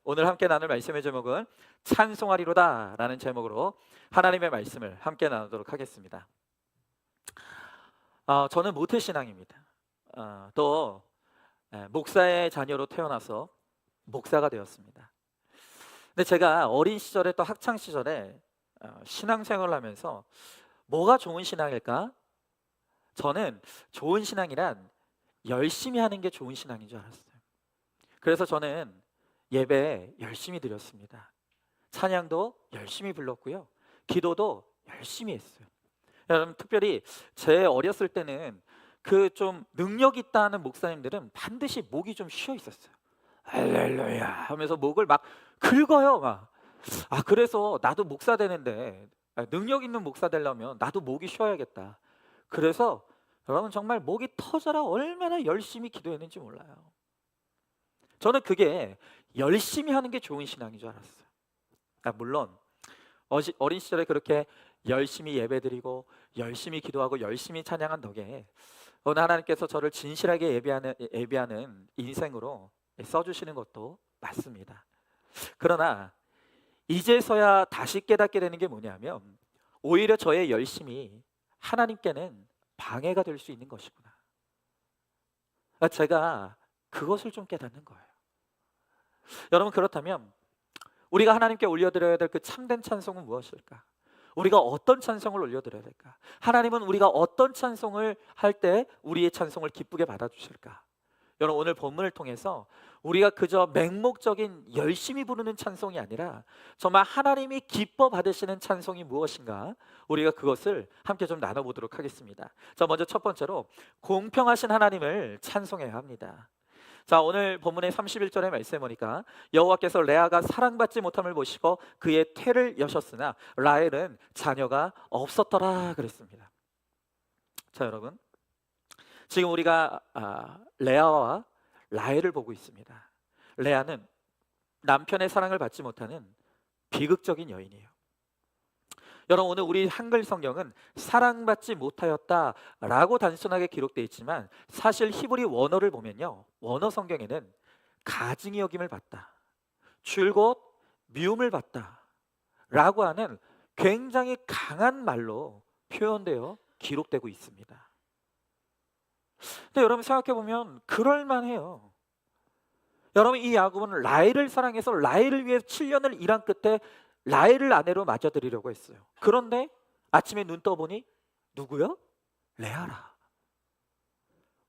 오늘 함께 나눌 말씀의 제목은 찬송하리로다 라는 제목으로 하나님의 말씀을 함께 나누도록 하겠습니다. 저는 모태신앙입니다. 또 목사의 자녀로 태어나서 목사가 되었습니다. 근데 제가 어린 시절에 또 학창 시절에 신앙생활을 하면서 뭐가 좋은 신앙일까? 저는 좋은 신앙이란 열심히 하는 게 좋은 신앙인 줄 알았어요. 그래서 저는 예배 열심히 드렸습니다. 찬양도 열심히 불렀고요. 기도도 열심히 했어요. 여러분, 특별히 제 어렸을 때는 그 좀 능력 있다는 목사님들은 반드시 목이 좀 쉬어 있었어요. 할렐루야 하면서 목을 막 긁어요. 그래서 나도 목사 되는데, 능력 있는 목사 되려면 나도 목이 쉬어야겠다. 그래서 여러분, 정말 목이 터져라 얼마나 열심히 기도했는지 몰라요. 저는 그게 열심히 하는 게 좋은 신앙인 줄 알았어요. 물론 어린 시절에 그렇게 열심히 예배드리고 열심히 기도하고 열심히 찬양한 덕에 오늘 하나님께서 저를 진실하게 예배하는 인생으로 써주시는 것도 맞습니다. 그러나 이제서야 다시 깨닫게 되는 게 뭐냐면, 오히려 저의 열심이 하나님께는 방해가 될 수 있는 것이구나. 제가 그것을 좀 깨닫는 거예요. 여러분, 그렇다면 우리가 하나님께 올려드려야 될 그 참된 찬송은 무엇일까? 우리가 어떤 찬송을 올려드려야 될까? 하나님은 우리가 어떤 찬송을 할 때 우리의 찬송을 기쁘게 받아주실까? 여러분, 오늘 본문을 통해서 우리가 그저 맹목적인 열심히 부르는 찬송이 아니라 정말 하나님이 기뻐 받으시는 찬송이 무엇인가, 우리가 그것을 함께 좀 나눠보도록 하겠습니다. 자, 먼저 첫 번째로 공평하신 하나님을 찬송해야 합니다. 자, 오늘 본문의 31절의 말씀에 보니까 여호와께서 레아가 사랑받지 못함을 보시고 그의 태를 여셨으나 라헬은 자녀가 없었더라 그랬습니다. 자, 여러분, 지금 우리가 레아와 라헬을 보고 있습니다. 레아는 남편의 사랑을 받지 못하는 비극적인 여인이에요. 여러분, 오늘 우리 한글 성경은 사랑받지 못하였다라고 단순하게 기록되어 있지만, 사실 히브리 원어를 보면요, 원어 성경에는 가증히 여김을 받다, 줄곧 미움을 받다 라고 하는 굉장히 강한 말로 표현되어 기록되고 있습니다. 근데 여러분, 생각해보면 그럴만해요. 여러분, 이 야곱은 라헬을 사랑해서 라헬을 위해 7년을 일한 끝에 라헬을 아내로 맞아들이려고 했어요. 그런데 아침에 눈 떠보니 누구요? 레아라.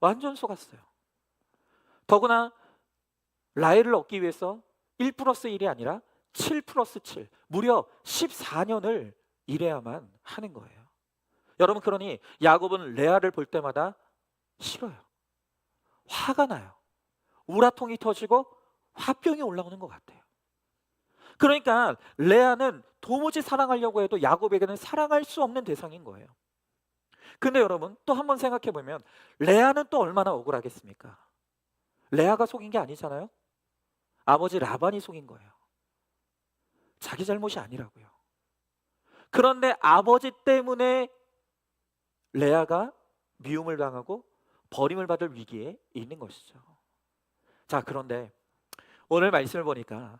완전 속았어요. 더구나 라헬을 얻기 위해서 1 플러스 1이 아니라 7 플러스 7, 무려 14년을 일해야만 하는 거예요. 여러분, 그러니 야곱은 레아를 볼 때마다 싫어요. 화가 나요. 우라통이 터지고 화병이 올라오는 것 같아요. 그러니까 레아는 도무지 사랑하려고 해도 야곱에게는 사랑할 수 없는 대상인 거예요. 근데 여러분, 또 한번 생각해 보면 레아는 또 얼마나 억울하겠습니까? 레아가 속인 게 아니잖아요. 아버지 라반이 속인 거예요. 자기 잘못이 아니라고요. 그런데 아버지 때문에 레아가 미움을 당하고 버림을 받을 위기에 있는 것이죠. 자, 그런데 오늘 말씀을 보니까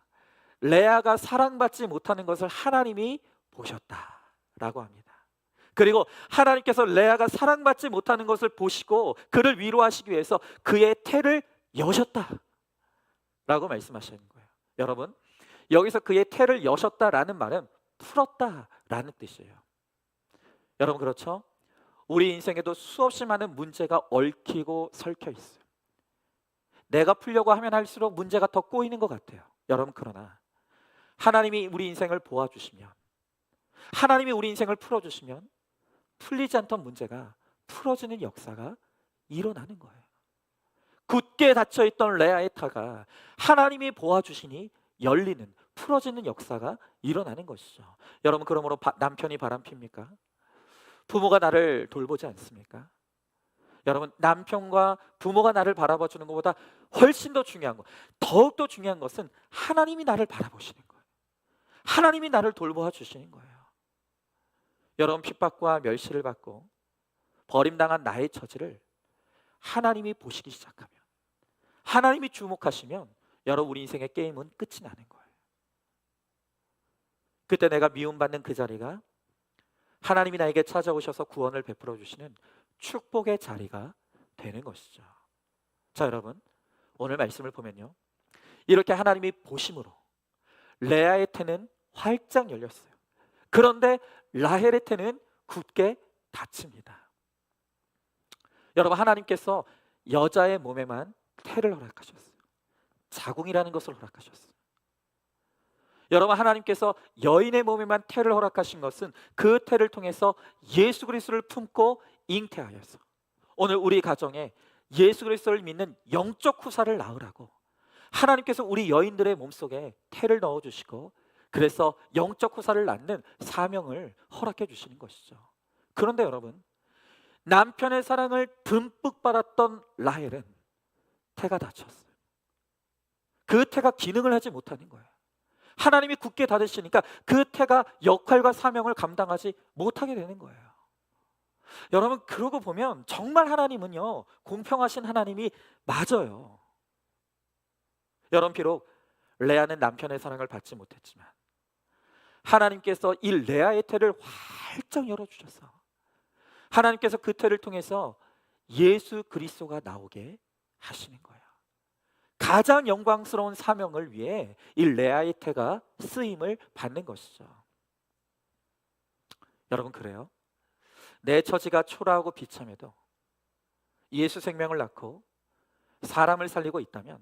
레아가 사랑받지 못하는 것을 하나님이 보셨다라고 합니다. 그리고 하나님께서 레아가 사랑받지 못하는 것을 보시고 그를 위로하시기 위해서 그의 태를 여셨다라고 말씀하시는 거예요. 여러분, 여기서 그의 태를 여셨다라는 말은 풀었다라는 뜻이에요. 여러분, 그렇죠? 우리 인생에도 수없이 많은 문제가 얽히고 설켜 있어요. 내가 풀려고 하면 할수록 문제가 더 꼬이는 것 같아요. 여러분, 그러나 하나님이 우리 인생을 보아주시면, 하나님이 우리 인생을 풀어주시면 풀리지 않던 문제가 풀어지는 역사가 일어나는 거예요. 굳게 닫혀있던 레아의 터가 하나님이 보아주시니 열리는, 풀어지는 역사가 일어나는 것이죠. 여러분, 그러므로 남편이 바람핍니까? 부모가 나를 돌보지 않습니까? 여러분, 남편과 부모가 나를 바라봐 주는 것보다 훨씬 더 중요한 것, 더욱더 중요한 것은 하나님이 나를 바라보시는 거예요. 하나님이 나를 돌보아 주시는 거예요. 여러분, 핍박과 멸시를 받고 버림당한 나의 처지를 하나님이 보시기 시작하면, 하나님이 주목하시면 여러분, 우리 인생의 게임은 끝이 나는 거예요. 그때 내가 미움받는 그 자리가 하나님이 나에게 찾아오셔서 구원을 베풀어 주시는 축복의 자리가 되는 것이죠. 자, 여러분, 오늘 말씀을 보면요, 이렇게 하나님이 보심으로 레아의 태는 활짝 열렸어요. 그런데 라헬의 태는 굳게 닫힙니다. 여러분, 하나님께서 여자의 몸에만 태를 허락하셨어요. 자궁이라는 것을 허락하셨어요. 여러분, 하나님께서 여인의 몸에만 태를 허락하신 것은 그 태를 통해서 예수 그리스도를 품고 잉태하여서 오늘 우리 가정에 예수 그리스도를 믿는 영적 후사를 낳으라고 하나님께서 우리 여인들의 몸속에 태를 넣어주시고, 그래서 영적 후사를 낳는 사명을 허락해 주시는 것이죠. 그런데 여러분, 남편의 사랑을 듬뿍 받았던 라헬은 태가 닫혔어요. 그 태가 기능을 하지 못하는 거예요. 하나님이 굳게 닫으시니까 그 태가 역할과 사명을 감당하지 못하게 되는 거예요. 여러분, 그러고 보면 정말 하나님은요, 공평하신 하나님이 맞아요. 여러분, 비록 레아는 남편의 사랑을 받지 못했지만 하나님께서 이 레아의 태를 활짝 열어주셔서 하나님께서 그 태를 통해서 예수 그리스도가 나오게 하시는 거예요. 가장 영광스러운 사명을 위해 이 레아의 태가 쓰임을 받는 것이죠. 여러분, 그래요? 내 처지가 초라하고 비참해도 예수 생명을 낳고 사람을 살리고 있다면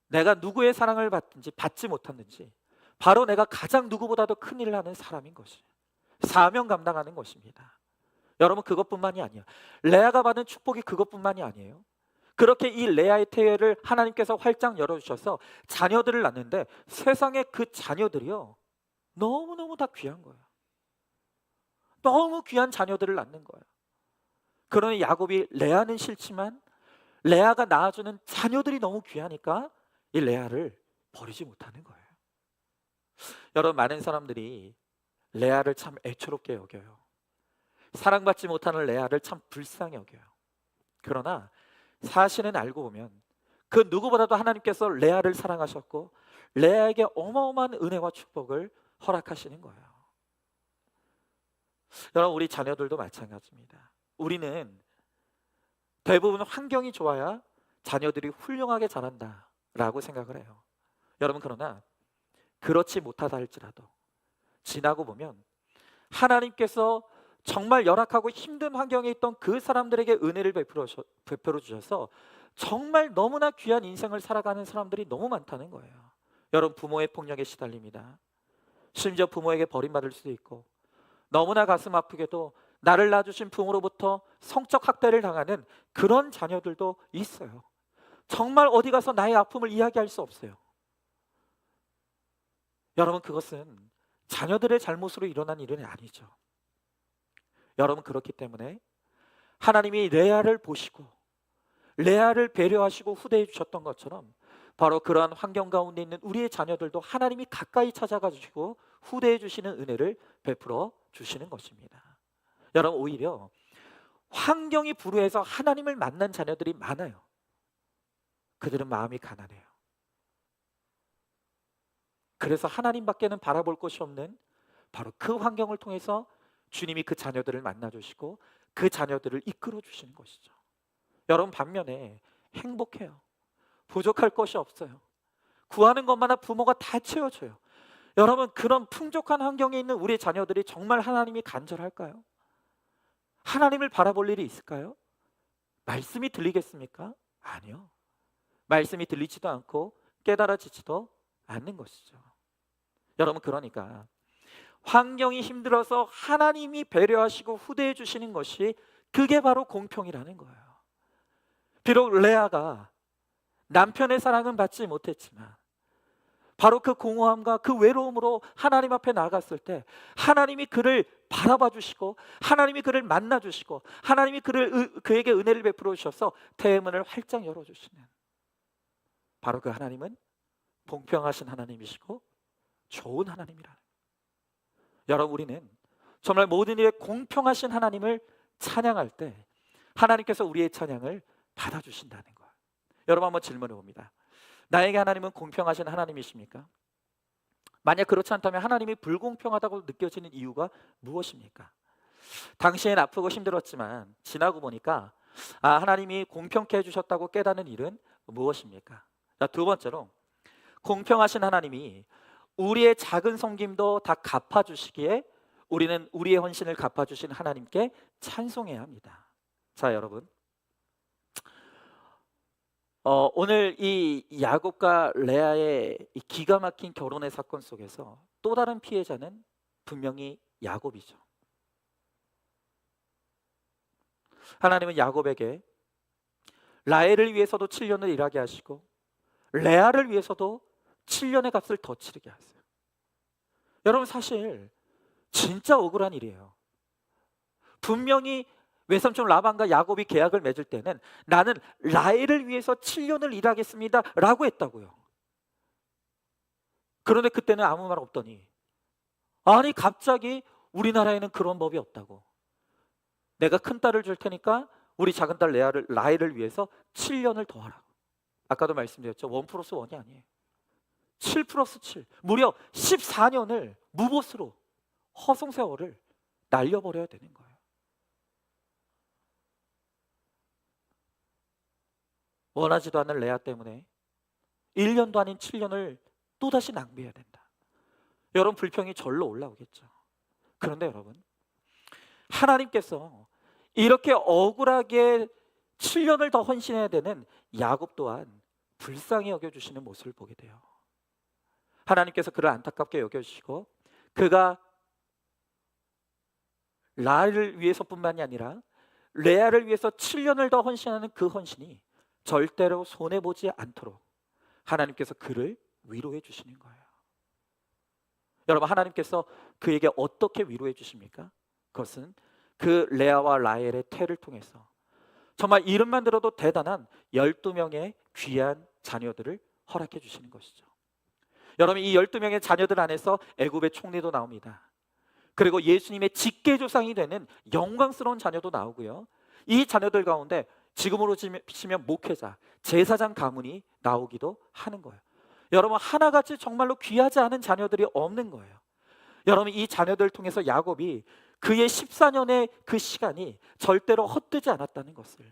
내가 누구의 사랑을 받든지 받지 못했는지 바로 내가 가장 누구보다도 큰 일을 하는 사람인 것이 사명 감당하는 것입니다. 여러분, 그것뿐만이 아니에요. 레아가 받은 축복이 그것뿐만이 아니에요. 그렇게 이 레아의 태를 하나님께서 활짝 열어주셔서 자녀들을 낳는데 세상에 그 자녀들이요, 너무너무 다 귀한 거예요. 너무 귀한 자녀들을 낳는 거예요. 그러니 야곱이 레아는 싫지만 레아가 낳아주는 자녀들이 너무 귀하니까 이 레아를 버리지 못하는 거예요. 여러분, 많은 사람들이 레아를 참 애처롭게 여겨요. 사랑받지 못하는 레아를 참 불쌍히 여겨요. 그러나 사실은 알고 보면 그 누구보다도 하나님께서 레아를 사랑하셨고 레아에게 어마어마한 은혜와 축복을 허락하시는 거예요. 여러분, 우리 자녀들도 마찬가지입니다. 우리는 대부분 환경이 좋아야 자녀들이 훌륭하게 자란다라고 생각을 해요. 여러분, 그러나 그렇지 못하다 할지라도 지나고 보면 하나님께서 정말 열악하고 힘든 환경에 있던 그 사람들에게 은혜를 베풀어 주셔서 정말 너무나 귀한 인생을 살아가는 사람들이 너무 많다는 거예요. 여러분, 부모의 폭력에 시달립니다. 심지어 부모에게 버림받을 수도 있고, 너무나 가슴 아프게도 나를 낳아주신 부모로부터 성적 학대를 당하는 그런 자녀들도 있어요. 정말 어디 가서 나의 아픔을 이야기할 수 없어요. 여러분, 그것은 자녀들의 잘못으로 일어난 일은 아니죠. 여러분, 그렇기 때문에 하나님이 레아를 보시고 레아를 배려하시고 후대해 주셨던 것처럼 바로 그러한 환경 가운데 있는 우리의 자녀들도 하나님이 가까이 찾아가 주시고 후대해 주시는 은혜를 베풀어 주시는 것입니다. 여러분, 오히려 환경이 불우해서 하나님을 만난 자녀들이 많아요. 그들은 마음이 가난해요. 그래서 하나님밖에는 바라볼 곳이 없는 바로 그 환경을 통해서 주님이 그 자녀들을 만나 주시고 그 자녀들을 이끌어 주시는 것이죠. 여러분, 반면에 행복해요. 부족할 것이 없어요. 구하는 것마다 부모가 다 채워줘요. 여러분, 그런 풍족한 환경에 있는 우리 자녀들이 정말 하나님이 간절할까요? 하나님을 바라볼 일이 있을까요? 말씀이 들리겠습니까? 아니요. 말씀이 들리지도 않고 깨달아지지도 않는 것이죠. 여러분, 그러니까 환경이 힘들어서 하나님이 배려하시고 후대해 주시는 것이 그게 바로 공평이라는 거예요. 비록 레아가 남편의 사랑은 받지 못했지만 바로 그 공허함과 그 외로움으로 하나님 앞에 나아갔을 때 하나님이 그를 바라봐 주시고 하나님이 그를 만나 주시고 하나님이 그에게 은혜를 베풀어 주셔서 태의 문을 활짝 열어 주시는 바로 그 하나님은 공평하신 하나님이시고 좋은 하나님이라는 거예요. 여러분, 우리는 정말 모든 일에 공평하신 하나님을 찬양할 때 하나님께서 우리의 찬양을 받아주신다는 거예요. 여러분, 한번 질문해 봅니다. 나에게 하나님은 공평하신 하나님이십니까? 만약 그렇지 않다면 하나님이 불공평하다고 느껴지는 이유가 무엇입니까? 당시엔 아프고 힘들었지만 지나고 보니까 하나님이 공평케 해주셨다고 깨닫는 일은 무엇입니까? 자, 두 번째로 공평하신 하나님이 우리의 작은 섬김도 다 갚아주시기에 우리는 우리의 헌신을 갚아주신 하나님께 찬송해야 합니다. 자, 여러분, 오늘 이 야곱과 레아의 이 기가 막힌 결혼의 사건 속에서 또 다른 피해자는 분명히 야곱이죠. 하나님은 야곱에게 라헬을 위해서도 7년을 일하게 하시고 레아를 위해서도 7년의 값을 더 치르게 하세요. 여러분, 사실 진짜 억울한 일이에요. 분명히 외삼촌 라반과 야곱이 계약을 맺을 때는 나는 라헬을 위해서 7년을 일하겠습니다 라고 했다고요. 그런데 그때는 아무 말 없더니 아니 갑자기 우리나라에는 그런 법이 없다고, 내가 큰 딸을 줄 테니까 우리 작은 딸 라헬을 위해서 7년을 더 하라고. 아까도 말씀드렸죠. 1 플러스 1이 아니에요. 7 플러스 7, 무려 14년을 무보수로 허송세월을 날려버려야 되는 거예요. 원하지도 않는 레아 때문에 1년도 아닌 7년을 또다시 낭비해야 된다. 여러분, 불평이 절로 올라오겠죠. 그런데 여러분, 하나님께서 이렇게 억울하게 7년을 더 헌신해야 되는 야곱 또한 불쌍히 여겨주시는 모습을 보게 돼요. 하나님께서 그를 안타깝게 여겨주시고 그가 라헬을 위해서뿐만이 아니라 레아를 위해서 7년을 더 헌신하는 그 헌신이 절대로 손해보지 않도록 하나님께서 그를 위로해 주시는 거예요. 여러분, 하나님께서 그에게 어떻게 위로해 주십니까? 그것은 그 레아와 라헬의 태를 통해서 정말 이름만 들어도 대단한 12명의 귀한 자녀들을 허락해 주시는 것이죠. 여러분, 이 12명의 자녀들 안에서 애굽의 총리도 나옵니다. 그리고 예수님의 직계조상이 되는 영광스러운 자녀도 나오고요. 이 자녀들 가운데 지금으로 치면 목회자, 제사장 가문이 나오기도 하는 거예요. 여러분, 하나같이 정말로 귀하지 않은 자녀들이 없는 거예요. 여러분, 이 자녀들을 통해서 야곱이 그의 14년의 그 시간이 절대로 헛되지 않았다는 것을,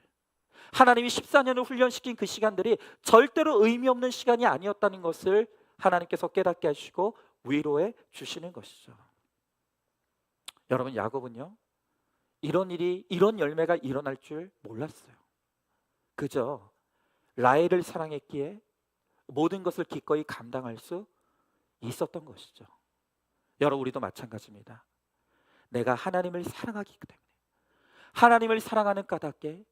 하나님이 14년을 훈련시킨 그 시간들이 절대로 의미 없는 시간이 아니었다는 것을 하나님께서 깨닫게 하시고 위로해 주시는 것이죠. 여러분, 야곱은요, 이런 열매가 일어날 줄 몰랐어요. 그저 라헬을 사랑했기에 모든 것을 기꺼이 감당할 수 있었던 것이죠. 여러분, 우리도 마찬가지입니다. 내가 하나님을 사랑하기 때문에, 하나님을 사랑하는 까닭에,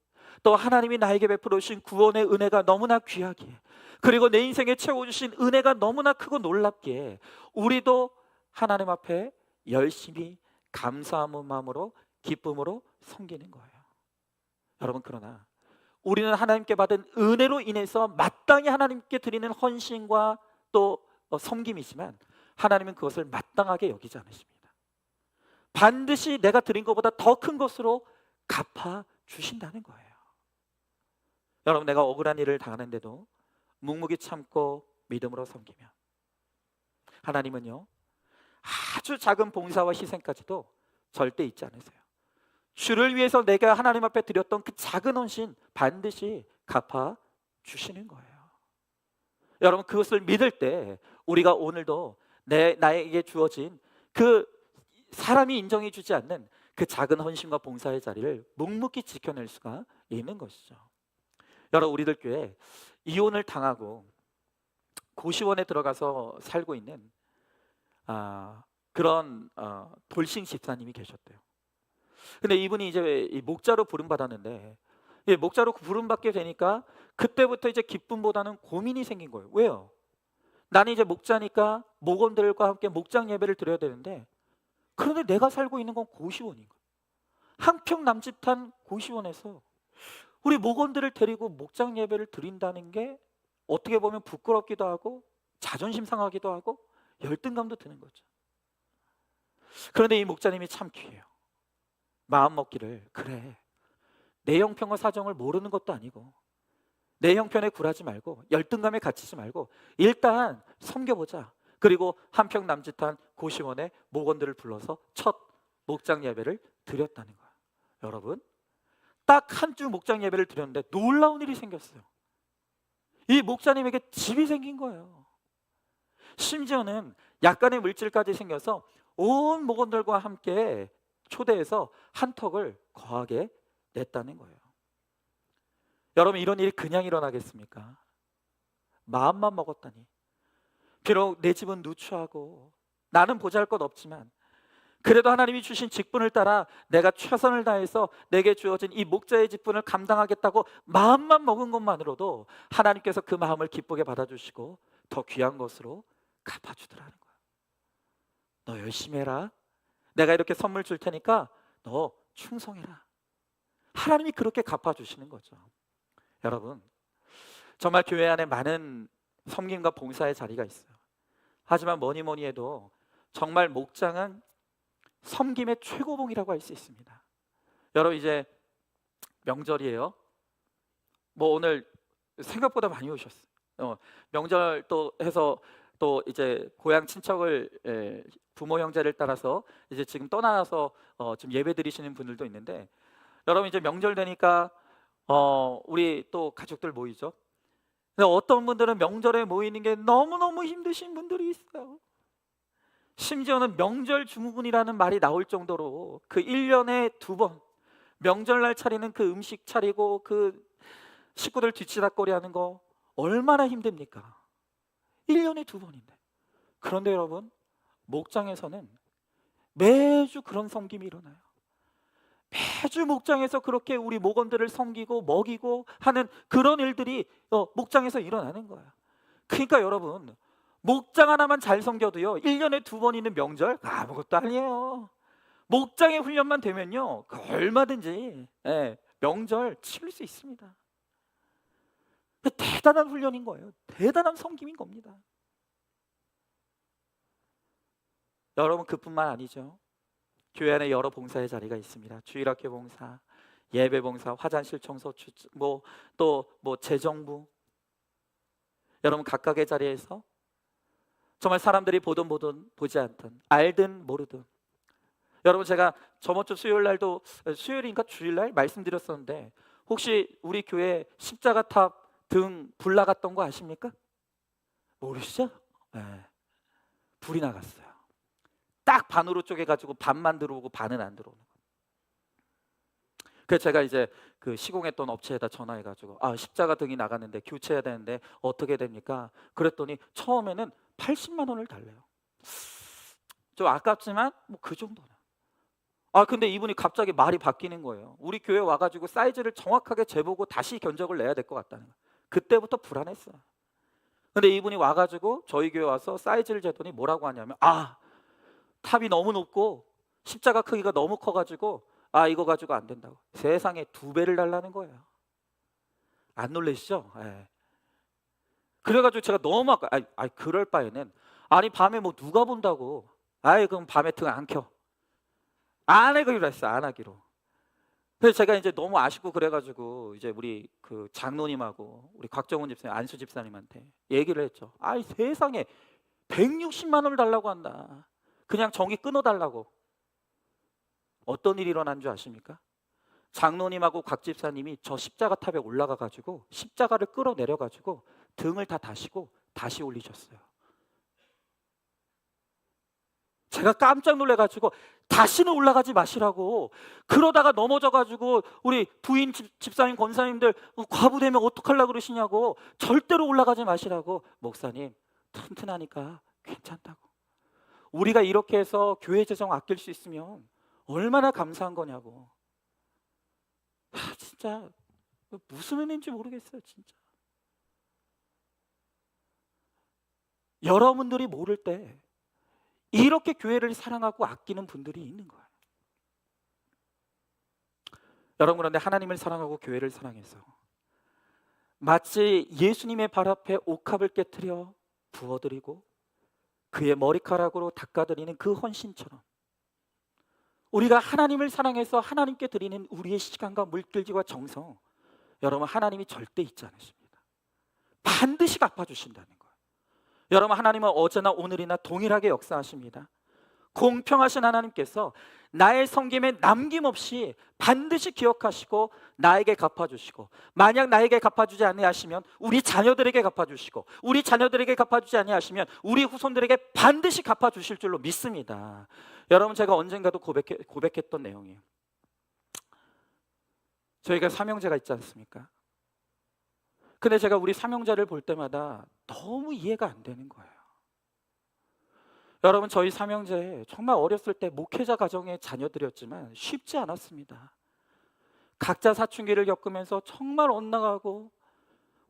또 하나님이 나에게 베풀어 주신 구원의 은혜가 너무나 귀하기에, 그리고 내 인생에 채워주신 은혜가 너무나 크고 놀랍기에 우리도 하나님 앞에 열심히 감사한 마음으로, 기쁨으로 섬기는 거예요. 여러분, 그러나 우리는 하나님께 받은 은혜로 인해서 마땅히 하나님께 드리는 헌신과 또 섬김이지만 하나님은 그것을 마땅하게 여기지 않으십니다. 반드시 내가 드린 것보다 더 큰 것으로 갚아 주신다는 거예요. 여러분, 내가 억울한 일을 당하는데도 묵묵히 참고 믿음으로 섬기면 하나님은요, 아주 작은 봉사와 희생까지도 절대 잊지 않으세요. 주를 위해서 내가 하나님 앞에 드렸던 그 작은 헌신 반드시 갚아 주시는 거예요. 여러분, 그것을 믿을 때 우리가 오늘도 나에게 주어진 그 사람이 인정해 주지 않는 그 작은 헌신과 봉사의 자리를 묵묵히 지켜낼 수가 있는 것이죠. 여러분, 우리들 교회 이혼을 당하고 고시원에 들어가서 살고 있는 그런 돌싱 집사님이 계셨대요. 근데 이분이 이제 이 목자로 부름받았는데, 목자로 부름받게 되니까 그때부터 이제 기쁨보다는 고민이 생긴 거예요. 왜요? 나는 이제 목자니까 목원들과 함께 목장 예배를 드려야 되는데, 그런데 내가 살고 있는 건 고시원인 거예요. 한평 남짓한 고시원에서 우리 목원들을 데리고 목장 예배를 드린다는 게 어떻게 보면 부끄럽기도 하고 자존심 상하기도 하고 열등감도 드는 거죠. 그런데 이 목자님이 참 귀해요. 마음 먹기를, 그래, 내 형편과 사정을 모르는 것도 아니고 내 형편에 굴하지 말고 열등감에 갇히지 말고 일단 섬겨보자. 그리고 한평 남짓한 고시원의 목원들을 불러서 첫 목장 예배를 드렸다는 거예요. 여러분, 딱 한 주 목장 예배를 드렸는데 놀라운 일이 생겼어요. 이 목사님에게 집이 생긴 거예요. 심지어는 약간의 물질까지 생겨서 온 목원들과 함께 초대해서 한턱을 거하게 냈다는 거예요. 여러분, 이런 일이 그냥 일어나겠습니까? 마음만 먹었다니. 비록 내 집은 누추하고 나는 보잘것 없지만 그래도 하나님이 주신 직분을 따라 내가 최선을 다해서 내게 주어진 이 목자의 직분을 감당하겠다고 마음만 먹은 것만으로도 하나님께서 그 마음을 기쁘게 받아주시고 더 귀한 것으로 갚아주더라는 거야. 너 열심히 해라. 내가 이렇게 선물 줄 테니까 너 충성해라. 하나님이 그렇게 갚아주시는 거죠. 여러분, 정말 교회 안에 많은 섬김과 봉사의 자리가 있어요. 하지만 뭐니 뭐니 해도 정말 목장은 섬김의 최고봉이라고 할 수 있습니다. 여러분, 이제 명절이에요. 뭐 오늘 생각보다 많이 오셨어요. 명절 또 해서 또 이제 고향 친척을 부모 형제를 따라서 이제 지금 떠나서 지금 예배 드리시는 분들도 있는데, 여러분 이제 명절 되니까 우리 또 가족들 모이죠. 근데 어떤 분들은 명절에 모이는 게 너무너무 힘드신 분들이 있어요. 심지어는 명절 증후군이라는 말이 나올 정도로 그 1년에 2번 명절날 차리는 그 음식 차리고 그 식구들 뒤치다꺼리 하는 거 얼마나 힘듭니까? 1년에 2번인데. 그런데 여러분, 목장에서는 매주 그런 섬김이 일어나요. 매주 목장에서 그렇게 우리 목원들을 섬기고 먹이고 하는 그런 일들이 목장에서 일어나는 거예요. 그러니까 여러분, 목장 하나만 잘 섬겨도요 1년에 2번 있는 명절 아무것도 아니에요. 목장의 훈련만 되면요 얼마든지 명절 치를 수 있습니다. 대단한 훈련인 거예요. 대단한 섬김인 겁니다. 여러분, 그뿐만 아니죠. 교회 안에 여러 봉사의 자리가 있습니다. 주일학교 봉사, 예배 봉사, 화장실 청소, 재정부. 여러분, 각각의 자리에서 정말 사람들이 보든 보지 않든 알든 모르든, 여러분 제가 저번 주 수요일 날도, 수요일인가 주일날 말씀드렸었는데, 혹시 우리 교회 십자가 탑 등 불 나갔던 거 아십니까? 모르시죠? 네, 불이 나갔어요. 딱 반으로 쪼개가지고 반만 들어오고 반은 안 들어오는 거예요. 그래서 제가 이제 그 시공했던 업체에다 전화해가지고 십자가 등이 나갔는데 교체해야 되는데 어떻게 됩니까? 그랬더니 처음에는 80만 원을 달래요. 좀 아깝지만 뭐 그 정도는. 근데 이분이 갑자기 말이 바뀌는 거예요. 우리 교회 와가지고 사이즈를 정확하게 재보고 다시 견적을 내야 될 것 같다는 거예요. 그때부터 불안했어요. 근데 이분이 와가지고 저희 교회 와서 사이즈를 재더니 뭐라고 하냐면 탑이 너무 높고 십자가 크기가 너무 커가지고 이거 가지고 안 된다고. 세상에 2배를 달라는 거예요. 안 놀라시죠? 그래가지고 제가 너무 그럴 바에는 밤에 뭐 누가 본다고. 그럼 밤에 등 안 켜. 안 하기로 했어. 안 하기로. 그래서 제가 이제 너무 아쉽고 그래가지고 이제 우리 그 장로님하고 우리 곽정훈 집사님, 안수 집사님한테 얘기를 했죠. 세상에 160만 원을 달라고 한다. 그냥 전기 끊어달라고. 어떤 일이 일어난 줄 아십니까? 장로님하고 곽 집사님이 저 십자가 탑에 올라가가지고 십자가를 끌어내려가지고 등을 다 다시고 다시 올리셨어요. 제가 깜짝 놀래가지고 다시는 올라가지 마시라고. 그러다가 넘어져가지고 우리 부인 집사님 권사님들 과부되면 어떡하려고 그러시냐고. 절대로 올라가지 마시라고. 목사님 튼튼하니까 괜찮다고. 우리가 이렇게 해서 교회 재정 아낄 수 있으면 얼마나 감사한 거냐고. 진짜 무슨 은혜인지 모르겠어요. 진짜 여러분들이 모를 때 이렇게 교회를 사랑하고 아끼는 분들이 있는 거예요. 여러분, 그런데 하나님을 사랑하고 교회를 사랑해서 마치 예수님의 발 앞에 옥합을 깨트려 부어드리고 그의 머리카락으로 닦아드리는 그 헌신처럼 우리가 하나님을 사랑해서 하나님께 드리는 우리의 시간과 물질과 정성, 여러분 하나님이 절대 잊지 않으십니다. 반드시 갚아주신다는 거예요. 여러분, 하나님은 어제나 오늘이나 동일하게 역사하십니다. 공평하신 하나님께서 나의 섬김에 남김없이 반드시 기억하시고 나에게 갚아주시고, 만약 나에게 갚아주지 아니하시면 우리 자녀들에게 갚아주시고, 우리 자녀들에게 갚아주지 아니하시면 우리 후손들에게 반드시 갚아주실 줄로 믿습니다. 여러분, 제가 언젠가도 고백했던 내용이에요. 저희가 삼형제가 있지 않습니까? 근데 제가 우리 삼형제를 볼 때마다 너무 이해가 안 되는 거예요. 여러분, 저희 삼형제 정말 어렸을 때 목회자 가정의 자녀들이었지만 쉽지 않았습니다. 각자 사춘기를 겪으면서 정말 엇나가고,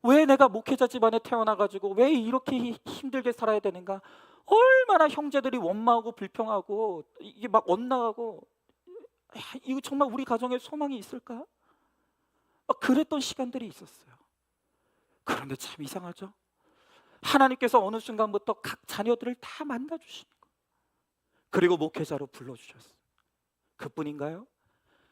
왜 내가 목회자 집안에 태어나가지고 왜 이렇게 힘들게 살아야 되는가, 얼마나 형제들이 원망하고 불평하고 이게 막 엇나가고, 이거 정말 우리 가정에 소망이 있을까? 그랬던 시간들이 있었어요. 그런데 참 이상하죠? 하나님께서 어느 순간부터 각 자녀들을 다 만나주시는 거예요. 그리고 목회자로 불러주셨어요. 그뿐인가요?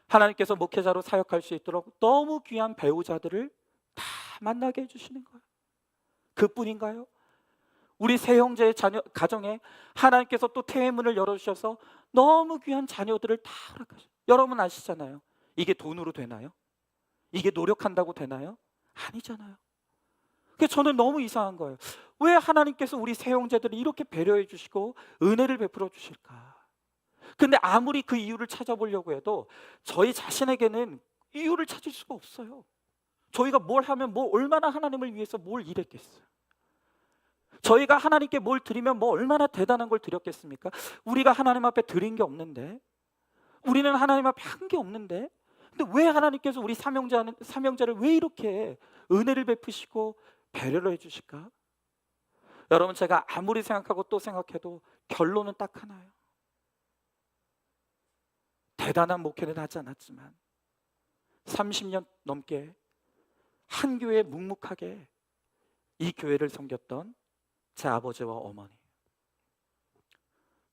하나님께서 목회자로 사역할 수 있도록 너무 귀한 배우자들을 다 만나게 해주시는 거예요. 그뿐인가요? 우리 세 형제의 가정에 하나님께서 또 태회문을 열어주셔서 너무 귀한 자녀들을 다 허락하셔요. 여러분 아시잖아요. 이게 돈으로 되나요? 이게 노력한다고 되나요? 아니잖아요. 저는 너무 이상한 거예요. 왜 하나님께서 우리 세 형제들을 이렇게 배려해 주시고 은혜를 베풀어 주실까? 근데 아무리 그 이유를 찾아보려고 해도 저희 자신에게는 이유를 찾을 수가 없어요. 저희가 뭘 하면 얼마나 하나님을 위해서 뭘 일했겠어요? 저희가 하나님께 뭘 드리면 얼마나 대단한 걸 드렸겠습니까? 우리가 하나님 앞에 드린 게 없는데, 우리는 하나님 앞에 한 게 없는데, 근데 왜 하나님께서 우리 삼형제를 왜 이렇게 은혜를 베푸시고 배려를 해주실까? 여러분, 제가 아무리 생각하고 또 생각해도 결론은 딱 하나예요. 대단한 목회는 하지 않았지만 30년 넘게 한 교회에 묵묵하게 이 교회를 섬겼던 제 아버지와 어머니,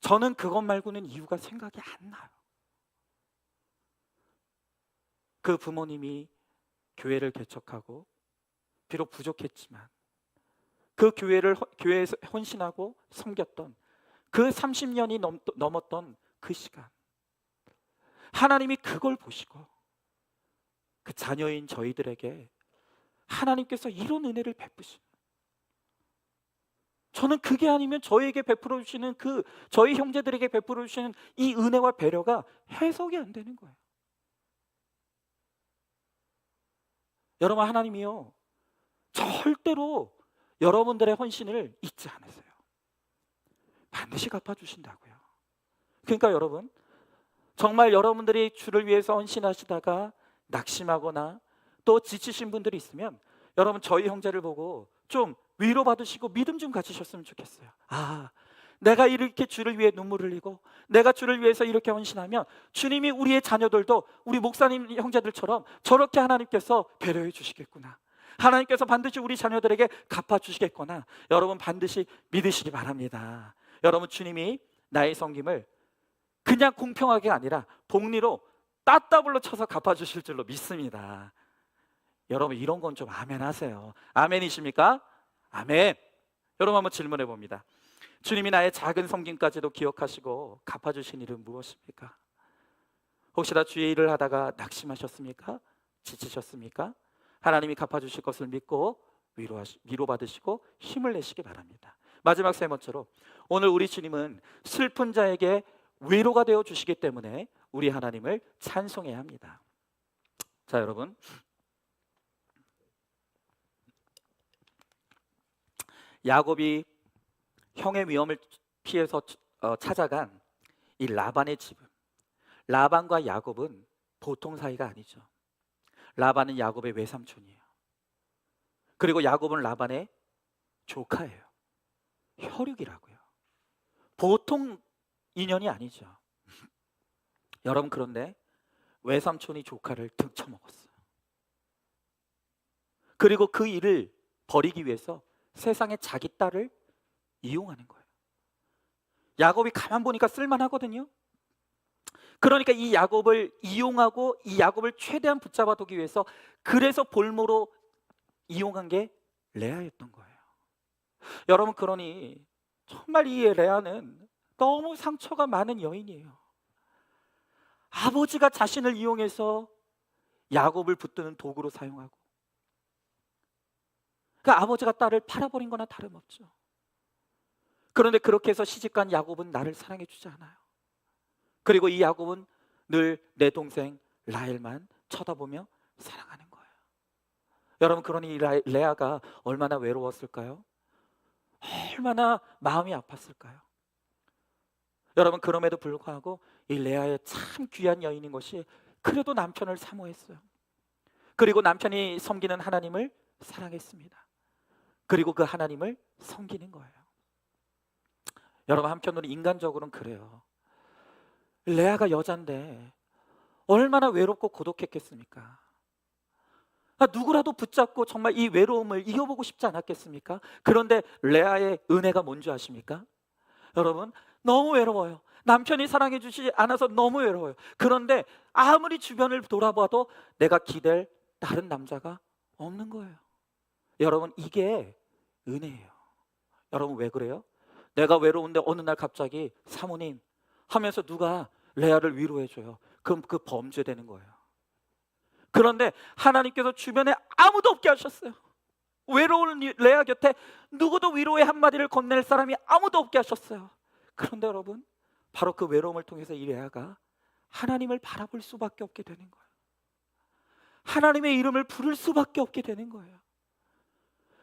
저는 그것 말고는 이유가 생각이 안 나요. 그 부모님이 교회를 개척하고 비록 부족했지만 그 교회에서 헌신하고 섬겼던 그 30년이 넘었던 그 시간, 하나님이 그걸 보시고 그 자녀인 저희들에게 하나님께서 이런 은혜를 베푸시는, 저는 그게 아니면 저에게 베풀어 주시는 저희 형제들에게 베풀어 주시는 이 은혜와 배려가 해석이 안 되는 거예요. 여러분, 하나님이요 절대로 여러분들의 헌신을 잊지 않으세요. 반드시 갚아주신다고요. 그러니까 여러분, 정말 여러분들이 주를 위해서 헌신하시다가 낙심하거나 또 지치신 분들이 있으면 여러분, 저희 형제를 보고 좀 위로받으시고 믿음 좀 가지셨으면 좋겠어요. 내가 이렇게 주를 위해 눈물 흘리고 내가 주를 위해서 이렇게 헌신하면 주님이 우리의 자녀들도 우리 목사님 형제들처럼 저렇게 하나님께서 배려해 주시겠구나, 하나님께서 반드시 우리 자녀들에게 갚아주시겠구나, 여러분 반드시 믿으시기 바랍니다. 여러분, 주님이 나의 섬김을 그냥 공평하게 아니라 복리로 따따블로 쳐서 갚아주실 줄로 믿습니다. 여러분, 이런 건 좀 아멘 하세요. 아멘이십니까? 아멘. 여러분, 한번 질문해 봅니다. 주님이 나의 작은 섬김까지도 기억하시고 갚아주신 일은 무엇입니까? 혹시나 주의 일을 하다가 낙심하셨습니까? 지치셨습니까? 하나님이 갚아주실 것을 믿고 위로받으시고 힘을 내시기 바랍니다. 마지막 세 번째로, 오늘 우리 주님은 슬픈 자에게 위로가 되어 주시기 때문에 우리 하나님을 찬송해야 합니다. 자, 여러분, 야곱이 형의 위험을 피해서 찾아간 이 라반의 집은, 라반과 야곱은 보통 사이가 아니죠. 라반은 야곱의 외삼촌이에요. 그리고 야곱은 라반의 조카예요. 혈육이라고요. 보통 인연이 아니죠. 여러분, 그런데 외삼촌이 조카를 등쳐먹었어요. 그리고 그 일을 벌이기 위해서 세상에 자기 딸을 이용하는 거예요. 야곱이 가만 보니까 쓸만하거든요. 그러니까 이 야곱을 이용하고 이 야곱을 최대한 붙잡아두기 위해서, 그래서 볼모로 이용한 게 레아였던 거예요. 여러분, 그러니 정말 이 레아는 너무 상처가 많은 여인이에요. 아버지가 자신을 이용해서 야곱을 붙드는 도구로 사용하고, 그 아버지가 딸을 팔아버린 거나 다름없죠. 그런데 그렇게 해서 시집간 야곱은 나를 사랑해 주지 않아요. 그리고 이 야곱은 늘 내 동생 라헬만 쳐다보며 사랑하는 거예요. 여러분, 그러니 이 레아가 얼마나 외로웠을까요? 얼마나 마음이 아팠을까요? 여러분, 그럼에도 불구하고 이 레아의 참 귀한 여인인 것이 그래도 남편을 사모했어요. 그리고 남편이 섬기는 하나님을 사랑했습니다. 그리고 그 하나님을 섬기는 거예요. 여러분, 한편으로 인간적으로는 그래요. 레아가 여잔데 얼마나 외롭고 고독했겠습니까? 누구라도 붙잡고 정말 이 외로움을 이겨보고 싶지 않았겠습니까? 그런데 레아의 은혜가 뭔지 아십니까? 여러분, 너무 외로워요. 남편이 사랑해 주시지 않아서 너무 외로워요. 그런데 아무리 주변을 돌아봐도 내가 기댈 다른 남자가 없는 거예요. 여러분, 이게 은혜예요. 여러분, 왜 그래요? 내가 외로운데 어느 날 갑자기 사모님 하면서 누가 레아를 위로해줘요. 그럼 그 범죄되는 거예요. 그런데 하나님께서 주변에 아무도 없게 하셨어요. 외로운 레아 곁에 누구도 위로의 한마디를 건넬 사람이 아무도 없게 하셨어요. 그런데 여러분, 바로 그 외로움을 통해서 이 레아가 하나님을 바라볼 수밖에 없게 되는 거예요. 하나님의 이름을 부를 수밖에 없게 되는 거예요.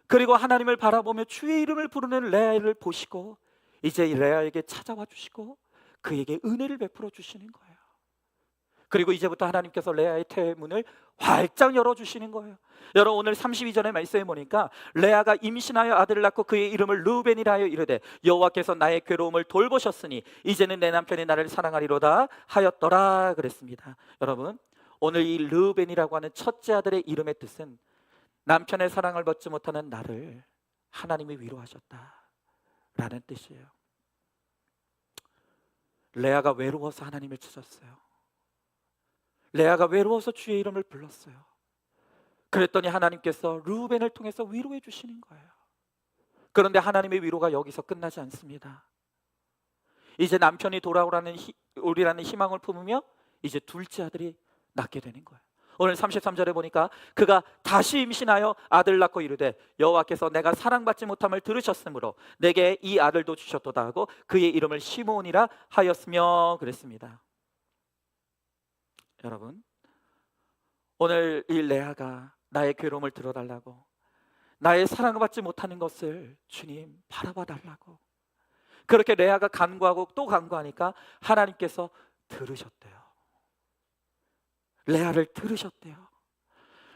그리고 하나님을 바라보며 주의 이름을 부르는 레아를 보시고 이제 이 레아에게 찾아와 주시고 그에게 은혜를 베풀어 주시는 거예요. 그리고 이제부터 하나님께서 레아의 태문을 활짝 열어주시는 거예요. 여러분, 오늘 32절의 말씀에 보니까 레아가 임신하여 아들을 낳고 그의 이름을 르우벤이라 하여 이르되 여호와께서 나의 괴로움을 돌보셨으니 이제는 내 남편이 나를 사랑하리로다 하였더라 그랬습니다. 여러분, 오늘 이 르우벤이라고 하는 첫째 아들의 이름의 뜻은 남편의 사랑을 받지 못하는 나를 하나님이 위로하셨다라는 뜻이에요. 레아가 외로워서 하나님을 찾았어요. 레아가 외로워서 주의 이름을 불렀어요. 그랬더니 하나님께서 르우벤을 통해서 위로해 주시는 거예요. 그런데 하나님의 위로가 여기서 끝나지 않습니다. 이제 남편이 돌아오라는 우리라는 희망을 품으며 이제 둘째 아들이 낳게 되는 거예요. 오늘 33절에 보니까 그가 다시 임신하여 아들 낳고 이르되 여호와께서 내가 사랑받지 못함을 들으셨으므로 내게 이 아들도 주셨도다 하고 그의 이름을 시므온이라 하였으며 그랬습니다. 여러분, 오늘 이 레아가 나의 괴로움을 들어달라고, 나의 사랑을 받지 못하는 것을 주님 바라봐 달라고 그렇게 레아가 간구하고 또 간구하니까 하나님께서 들으셨대요. 레아를 들으셨대요.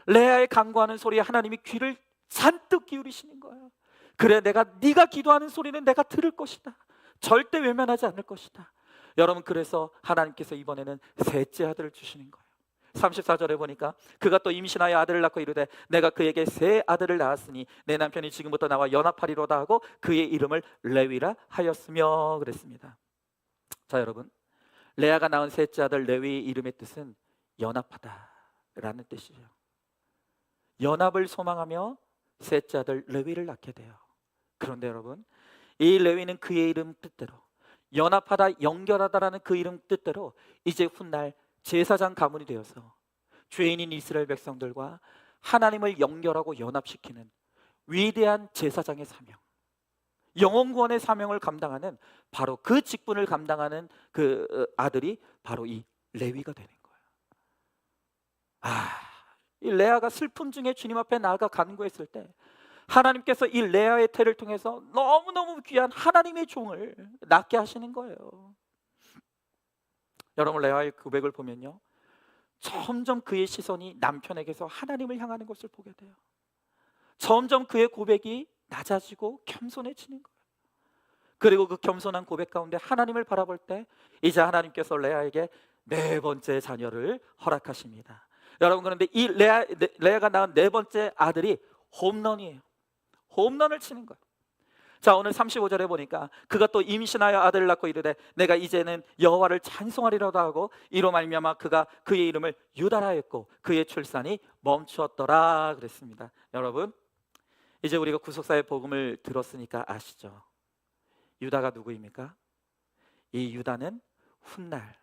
레아의 간구하는 소리에 하나님이 귀를 잔뜩 기울이시는 거예요. 그래, 네가 기도하는 소리는 내가 들을 것이다. 절대 외면하지 않을 것이다. 여러분, 그래서 하나님께서 이번에는 셋째 아들을 주시는 거예요. 34절에 보니까 그가 또 임신하여 아들을 낳고 이르되 내가 그에게 세 아들을 낳았으니 내 남편이 지금부터 나와 연합하리로다 하고 그의 이름을 레위라 하였으며 그랬습니다. 자, 여러분, 레아가 낳은 셋째 아들 레위의 이름의 뜻은 연합하다라는 뜻이죠. 연합을 소망하며 셋째 아들 레위를 낳게 돼요. 그런데 여러분, 이 레위는 그의 이름 뜻대로 연합하다, 연결하다라는 그 이름 뜻대로 이제 훗날 제사장 가문이 되어서 죄인인 이스라엘 백성들과 하나님을 연결하고 연합시키는 위대한 제사장의 사명, 영혼 구원의 사명을 감당하는 바로 그 직분을 감당하는 그 아들이 바로 이 레위가 되는 거예요. 이 레아가 슬픔 중에 주님 앞에 나아가 간구했을 때 하나님께서 이 레아의 태를 통해서 너무너무 귀한 하나님의 종을 낳게 하시는 거예요. 여러분, 레아의 고백을 보면요, 점점 그의 시선이 남편에게서 하나님을 향하는 것을 보게 돼요. 점점 그의 고백이 낮아지고 겸손해지는 거예요. 그리고 그 겸손한 고백 가운데 하나님을 바라볼 때 이제 하나님께서 레아에게 네 번째 자녀를 허락하십니다. 여러분, 그런데 이 레아가 낳은 네 번째 아들이 홈런이에요. 홈런을 치는 거예요. 자, 오늘 35절에 보니까 그가 또 임신하여 아들을 낳고 이르되 내가 이제는 여호와를 찬송하리로다 하고 이로 말미암아 그가 그의 이름을 유다라 했고 그의 출산이 멈추었더라 그랬습니다. 여러분, 이제 우리가 구속사의 복음을 들었으니까 아시죠? 유다가 누구입니까? 이 유다는 훗날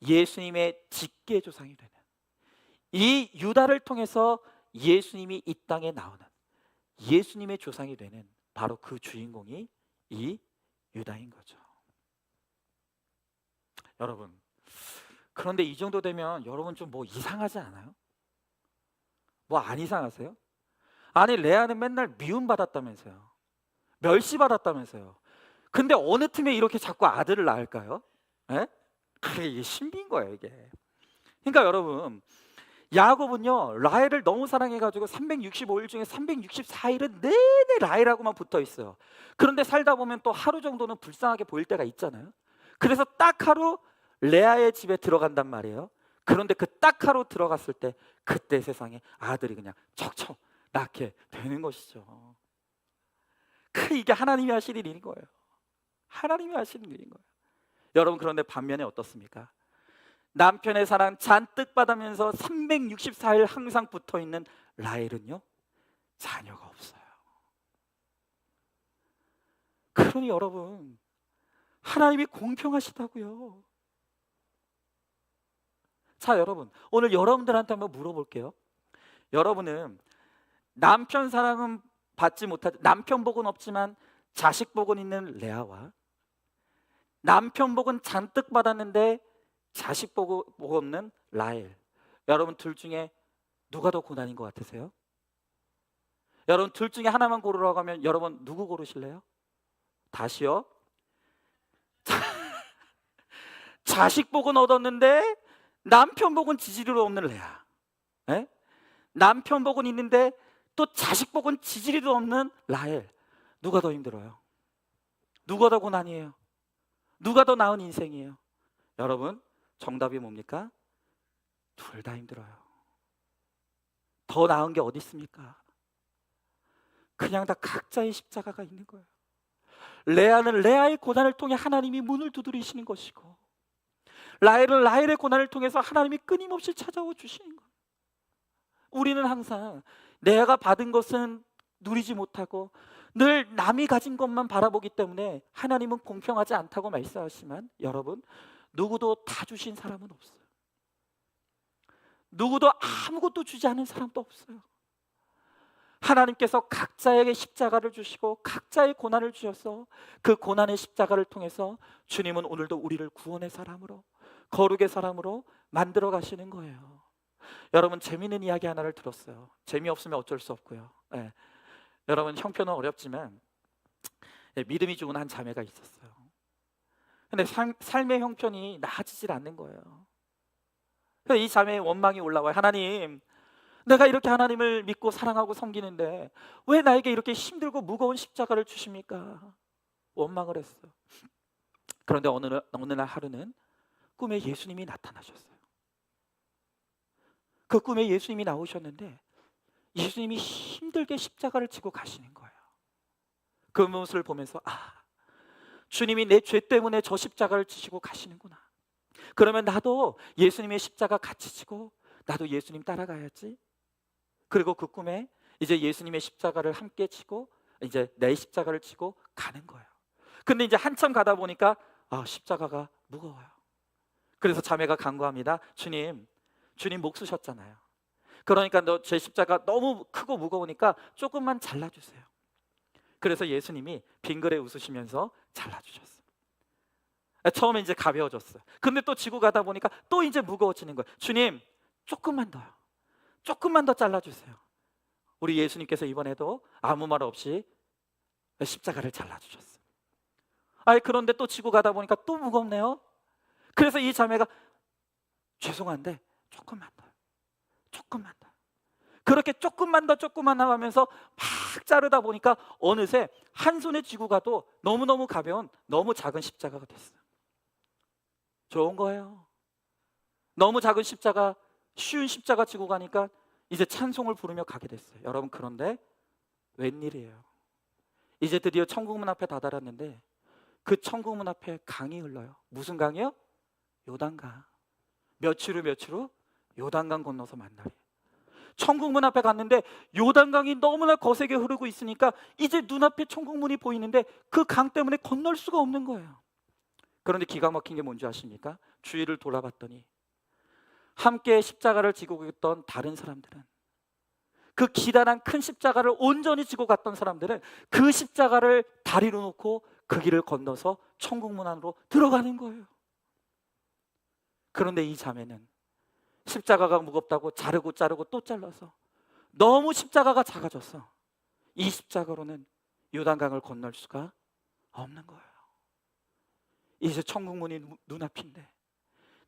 예수님의 직계 조상이 되는, 이 유다를 통해서 예수님이 이 땅에 나오는 예수님의 조상이 되는 바로 그 주인공이 이 유다인 거죠. 여러분, 그런데 이 정도 되면 여러분 좀 뭐 이상하지 않아요? 뭐 안 이상하세요? 아니, 레아는 맨날 미움받았다면서요. 멸시받았다면서요. 근데 어느 틈에 이렇게 자꾸 아들을 낳을까요? 예? 이게 신비인 거예요, 이게. 그러니까 여러분, 야곱은요 라헬을 너무 사랑해가지고 365일 중에 364일은 내내 라헬하고만 붙어 있어요. 그런데 살다 보면 또 하루 정도는 불쌍하게 보일 때가 있잖아요. 그래서 딱 하루 레아의 집에 들어간단 말이에요. 그런데 그 딱 하루 들어갔을 때 그때 세상에 아들이 그냥 척척 낳게 되는 것이죠. 이게 하나님이 하실 일인 거예요. 하나님이 하시는 일인 거예요. 여러분, 그런데 반면에 어떻습니까? 남편의 사랑 잔뜩 받으면서 364일 항상 붙어있는 라헬은요 자녀가 없어요. 그러니 여러분, 하나님이 공평하시다고요. 자, 여러분, 오늘 여러분들한테 한번 물어볼게요. 여러분은 남편 사랑은 받지 못하지, 남편 복은 없지만 자식 복은 있는 레아와 남편 복은 잔뜩 받았는데 자식 복 없는 라헬, 여러분 둘 중에 누가 더 고난인 것 같으세요? 여러분 둘 중에 하나만 고르라고 하면 여러분 누구 고르실래요? 다시요. 자식 복은 얻었는데 남편 복은 지지리로 없는 레아, 에? 남편 복은 있는데 또 자식 복은 지지리도 없는 라헬, 누가 더 힘들어요? 누가 더 고난이에요? 누가 더 나은 인생이에요? 여러분, 정답이 뭡니까? 둘 다 힘들어요. 더 나은 게 어디 있습니까? 그냥 다 각자의 십자가가 있는 거예요. 레아는 레아의 고난을 통해 하나님이 문을 두드리시는 것이고, 라헬은 라헬의 고난을 통해서 하나님이 끊임없이 찾아와 주시는 거예요. 우리는 항상 내가 받은 것은 누리지 못하고 늘 남이 가진 것만 바라보기 때문에 하나님은 공평하지 않다고 말씀하시지만, 여러분, 누구도 다 주신 사람은 없어요. 누구도 아무것도 주지 않은 사람도 없어요. 하나님께서 각자에게 십자가를 주시고 각자의 고난을 주셔서 그 고난의 십자가를 통해서 주님은 오늘도 우리를 구원의 사람으로, 거룩의 사람으로 만들어 가시는 거예요. 여러분, 재미있는 이야기 하나를 들었어요. 재미없으면 어쩔 수 없고요. 예. 여러분, 형편은 어렵지만 믿음이 좋은 한 자매가 있었어요. 근데 삶의 형편이 나아지질 않는 거예요. 그래서 이 자매의 원망이 올라와요. 하나님, 내가 이렇게 하나님을 믿고 사랑하고 섬기는데 왜 나에게 이렇게 힘들고 무거운 십자가를 주십니까? 원망을 했어요. 그런데 어느 날 하루는 꿈에 예수님이 나타나셨어요. 그 꿈에 예수님이 나오셨는데 예수님이 힘들게 십자가를 지고 가시는 거예요. 그 모습을 보면서, 주님이 내 죄 때문에 저 십자가를 지시고 가시는구나. 그러면 나도 예수님의 십자가 같이 지고 나도 예수님 따라가야지. 그리고 그 꿈에 이제 예수님의 십자가를 함께 지고 이제 내 십자가를 지고 가는 거예요. 근데 이제 한참 가다 보니까 십자가가 무거워요. 그래서 자매가 간구합니다. 주님 목 쓰셨잖아요. 그러니까 제 십자가 너무 크고 무거우니까 조금만 잘라주세요. 그래서 예수님이 빙그레 웃으시면서 잘라주셨어요. 처음에 이제 가벼워졌어요. 근데 또 지고 가다 보니까 또 이제 무거워지는 거예요. 주님, 조금만 더요. 조금만 더 잘라주세요. 우리 예수님께서 이번에도 아무 말 없이 십자가를 잘라주셨어요. 그런데 또 지고 가다 보니까 또 무겁네요. 그래서 이 자매가 죄송한데 조금만 더요. 조금만 더. 그렇게 조금만 더 하면서 막 자르다 보니까 어느새 한 손에 쥐고 가도 너무너무 가벼운 너무 작은 십자가가 됐어요. 좋은 거예요. 너무 작은 십자가, 쉬운 십자가 지고 가니까 이제 찬송을 부르며 가게 됐어요. 여러분, 그런데 웬일이에요? 이제 드디어 천국문 앞에 다다랐는데 그 천국문 앞에 강이 흘러요. 무슨 강이요? 요단강. 며칠 후 요단강 건너서 만나리. 천국문 앞에 갔는데 요단강이 너무나 거세게 흐르고 있으니까 이제 눈앞에 천국문이 보이는데 그 강 때문에 건널 수가 없는 거예요. 그런데 기가 막힌 게 뭔지 아십니까? 주위를 돌아봤더니 함께 십자가를 지고 있던 다른 사람들은, 그 기단한 큰 십자가를 온전히 지고 갔던 사람들은 그 십자가를 다리로 놓고 그 길을 건너서 천국문 안으로 들어가는 거예요. 그런데 이 자매는 십자가가 무겁다고 자르고 또 잘라서 너무 십자가가 작아졌어. 이 십자가로는 요단강을 건널 수가 없는 거예요. 이제 천국문이 눈앞인데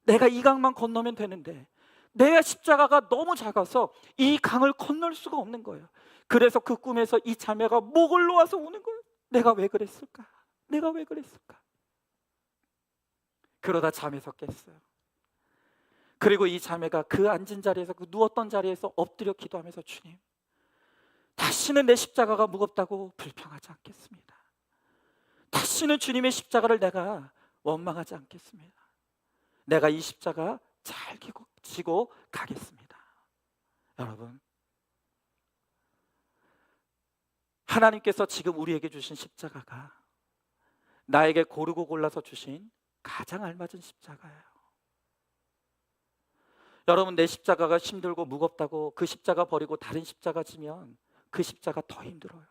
내가 이 강만 건너면 되는데 내 십자가가 너무 작아서 이 강을 건널 수가 없는 거예요. 그래서 그 꿈에서 이 자매가 목을 놓아서 우는 거예요. 내가 왜 그랬을까? 내가 왜 그랬을까? 그러다 잠에서 깼어요. 그리고 이 자매가 그 앉은 자리에서, 그 누웠던 자리에서 엎드려 기도하면서, 주님, 다시는 내 십자가가 무겁다고 불평하지 않겠습니다. 다시는 주님의 십자가를 내가 원망하지 않겠습니다. 내가 이 십자가 잘 지고 가겠습니다. 여러분, 하나님께서 지금 우리에게 주신 십자가가 나에게 고르고 골라서 주신 가장 알맞은 십자가예요. 여러분, 내 십자가가 힘들고 무겁다고 그 십자가 버리고 다른 십자가 지면 그 십자가 더 힘들어요.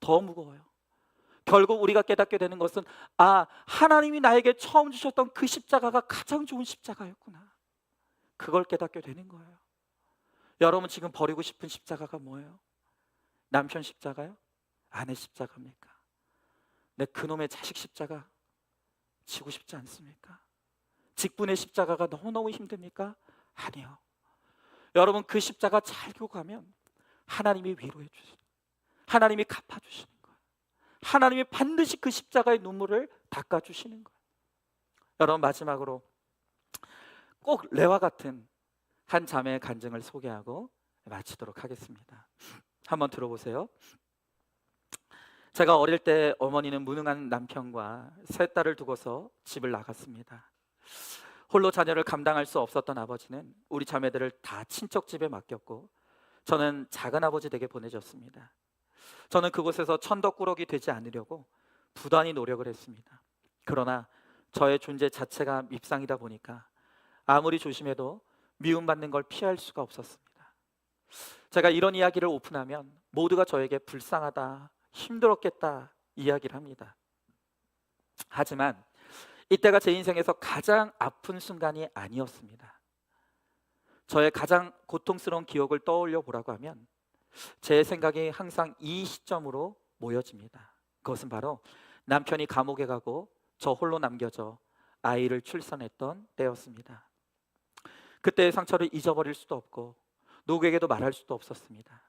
더 무거워요. 결국 우리가 깨닫게 되는 것은, 하나님이 나에게 처음 주셨던 그 십자가가 가장 좋은 십자가였구나. 그걸 깨닫게 되는 거예요. 여러분, 지금 버리고 싶은 십자가가 뭐예요? 남편 십자가요? 아내 십자가입니까? 내 그놈의 자식 십자가 지고 싶지 않습니까? 직분의 십자가가 너무너무 힘듭니까? 아니요. 여러분, 그 십자가 잘 지고 가면 하나님이 위로해 주시는, 하나님이 갚아주시는 거예요. 하나님이 반드시 그 십자가의 눈물을 닦아주시는 거예요. 여러분, 마지막으로 꼭 레와 같은 한 자매의 간증을 소개하고 마치도록 하겠습니다. 한번 들어보세요. 제가 어릴 때 어머니는 무능한 남편과 세 딸을 두고서 집을 나갔습니다. 홀로 자녀를 감당할 수 없었던 아버지는 우리 자매들을 다 친척 집에 맡겼고 저는 작은 아버지 댁에 보내졌습니다. 저는 그곳에서 천덕꾸러기 되지 않으려고 부단히 노력을 했습니다. 그러나 저의 존재 자체가 밉상이다 보니까 아무리 조심해도 미움받는 걸 피할 수가 없었습니다. 제가 이런 이야기를 오픈하면 모두가 저에게 불쌍하다, 힘들었겠다 이야기를 합니다. 하지만 이때가 제 인생에서 가장 아픈 순간이 아니었습니다. 저의 가장 고통스러운 기억을 떠올려 보라고 하면 제 생각이 항상 이 시점으로 모여집니다. 그것은 바로 남편이 감옥에 가고 저 홀로 남겨져 아이를 출산했던 때였습니다. 그때의 상처를 잊어버릴 수도 없고 누구에게도 말할 수도 없었습니다.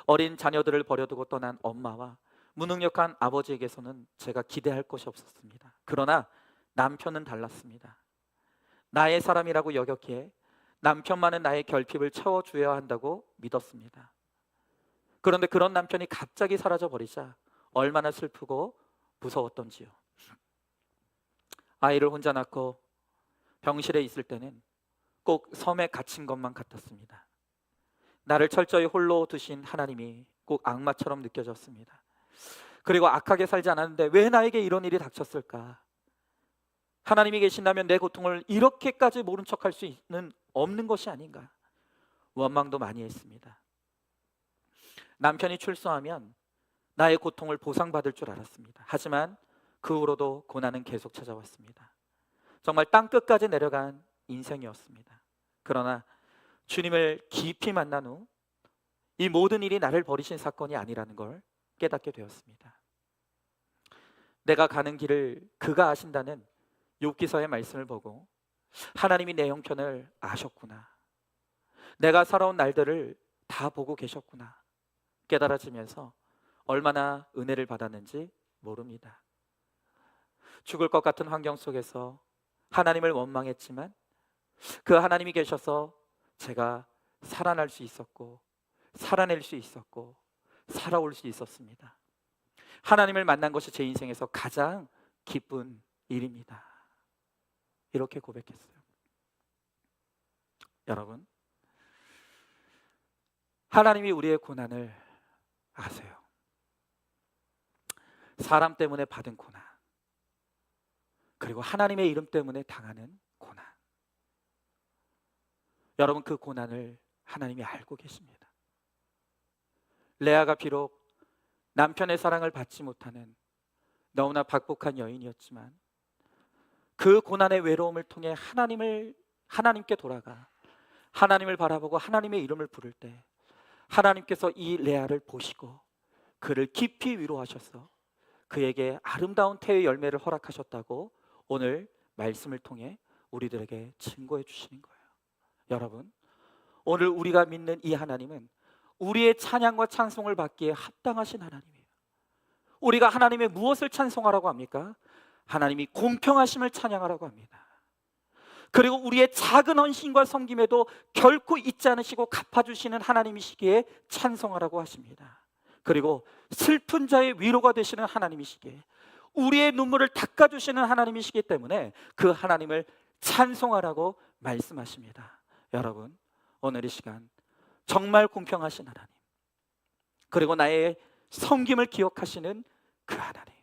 어린 자녀들을 버려두고 떠난 엄마와 무능력한 아버지에게서는 제가 기대할 것이 없었습니다. 그러나 남편은 달랐습니다. 나의 사람이라고 여겼기에 남편만은 나의 결핍을 채워줘야 한다고 믿었습니다. 그런데 그런 남편이 갑자기 사라져버리자 얼마나 슬프고 무서웠던지요. 아이를 혼자 낳고 병실에 있을 때는 꼭 섬에 갇힌 것만 같았습니다. 나를 철저히 홀로 두신 하나님이 꼭 악마처럼 느껴졌습니다. 그리고 악하게 살지 않았는데 왜 나에게 이런 일이 닥쳤을까? 하나님이 계신다면 내 고통을 이렇게까지 모른 척할 수 없는 것이 아닌가? 원망도 많이 했습니다. 남편이 출소하면 나의 고통을 보상받을 줄 알았습니다. 하지만 그 후로도 고난은 계속 찾아왔습니다. 정말 땅끝까지 내려간 인생이었습니다. 그러나 주님을 깊이 만난 후 이 모든 일이 나를 버리신 사건이 아니라는 걸 깨닫게 되었습니다. 내가 가는 길을 그가 아신다는 욥기서의 말씀을 보고 하나님이 내 형편을 아셨구나, 내가 살아온 날들을 다 보고 계셨구나 깨달아지면서 얼마나 은혜를 받았는지 모릅니다. 죽을 것 같은 환경 속에서 하나님을 원망했지만 그 하나님이 계셔서 제가 살아날 수 있었고 살아낼 수 있었고 살아올 수 있었습니다. 하나님을 만난 것이 제 인생에서 가장 기쁜 일입니다. 이렇게 고백했어요. 여러분, 하나님이 우리의 고난을 아세요. 사람 때문에 받은 고난, 그리고 하나님의 이름 때문에 당하는 고난. 여러분, 그 고난을 하나님이 알고 계십니다. 레아가 비록 남편의 사랑을 받지 못하는 너무나 박복한 여인이었지만 그 고난의 외로움을 통해 하나님께 돌아가 하나님을 바라보고 하나님의 이름을 부를 때 하나님께서 이 레아를 보시고 그를 깊이 위로하셔서 그에게 아름다운 태의 열매를 허락하셨다고 오늘 말씀을 통해 우리들에게 증거해 주시는 거예요. 여러분, 오늘 우리가 믿는 이 하나님은 우리의 찬양과 찬송을 받기에 합당하신 하나님이에요. 우리가 하나님의 무엇을 찬송하라고 합니까? 하나님이 공평하심을 찬양하라고 합니다. 그리고 우리의 작은 헌신과 섬김에도 결코 잊지 않으시고 갚아주시는 하나님이시기에 찬송하라고 하십니다. 그리고 슬픈 자의 위로가 되시는 하나님이시기에 우리의 눈물을 닦아주시는 하나님이시기 때문에 그 하나님을 찬송하라고 말씀하십니다. 여러분, 오늘 이 시간 정말 공평하신 하나님, 그리고 나의 섬김을 기억하시는 그 하나님,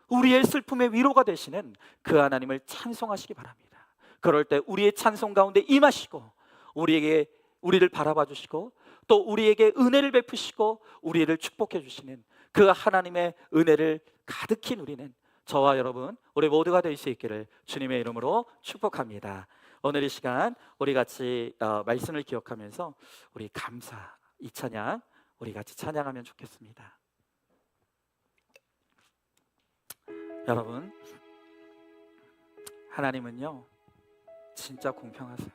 우리의 슬픔의 위로가 되시는 그 하나님을 찬송하시기 바랍니다. 그럴 때 우리의 찬송 가운데 임하시고 우리를 바라봐 주시고 또 우리에게 은혜를 베푸시고 우리를 축복해 주시는 그 하나님의 은혜를 가득히 누리는 저와 여러분, 우리 모두가 될 수 있기를 주님의 이름으로 축복합니다. 오늘 이 시간 우리 같이 말씀을 기억하면서 우리 감사, 이 찬양 우리 같이 찬양하면 좋겠습니다. 여러분, 하나님은요 진짜 공평하세요.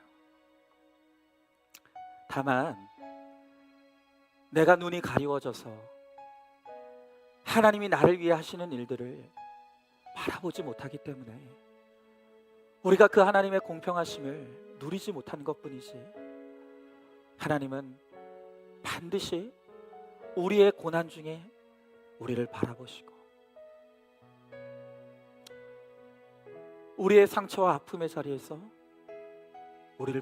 다만 내가 눈이 가리워져서 하나님이 나를 위해 하시는 일들을 바라보지 못하기 때문에 우리가 그 하나님의 공평하심을 누리지 못하는 것뿐이지, 하나님은 반드시 우리의 고난 중에 우리를 바라보시고 우리의 상처와 아픔의 자리에서 우리를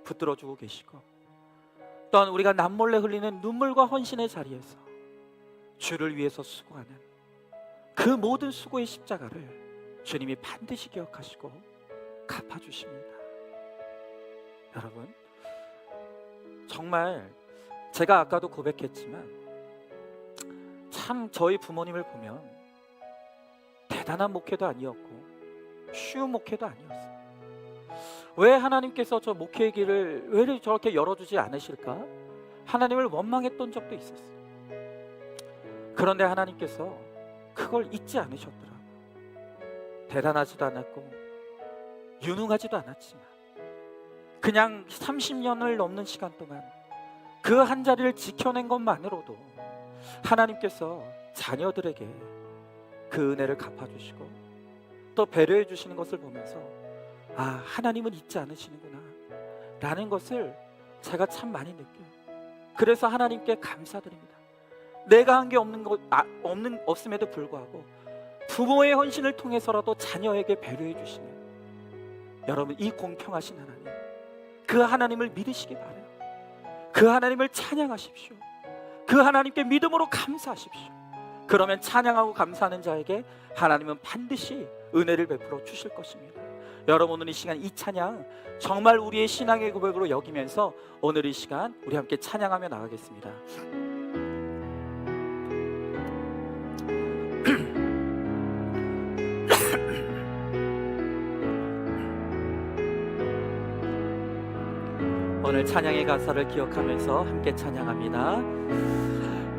붙들어주고 계시고, 또한 우리가 남몰래 흘리는 눈물과 헌신의 자리에서 주를 위해서 수고하는 그 모든 수고의 십자가를 주님이 반드시 기억하시고 갚아주십니다. 여러분, 정말 제가 아까도 고백했지만 참 저희 부모님을 보면 대단한 목회도 아니었고 쉬운 목회도 아니었어요. 왜 하나님께서 저 목회의 길을 왜 저렇게 열어주지 않으실까? 하나님을 원망했던 적도 있었어요. 그런데 하나님께서 그걸 잊지 않으셨더라고요. 대단하지도 않았고 유능하지도 않았지만 그냥 30년을 넘는 시간 동안 그 한 자리를 지켜낸 것만으로도 하나님께서 자녀들에게 그 은혜를 갚아주시고 또 배려해 주시는 것을 보면서 아, 하나님은 잊지 않으시는구나 라는 것을 제가 참 많이 느껴요. 그래서 하나님께 감사드립니다. 내가 한 게 없음에도 불구하고 부모의 헌신을 통해서라도 자녀에게 배려해 주시는 여러분, 이 공평하신 하나님, 그 하나님을 믿으시기 바라요. 그 하나님을 찬양하십시오. 그 하나님께 믿음으로 감사하십시오. 그러면 찬양하고 감사하는 자에게 하나님은 반드시 은혜를 베풀어 주실 것입니다. 여러분, 오늘 이 시간 이 찬양 정말 우리의 신앙의 고백으로 여기면서 오늘 이 시간 우리 함께 찬양하며 나가겠습니다. 오늘 찬양의 가사를 기억하면서 함께 찬양합니다.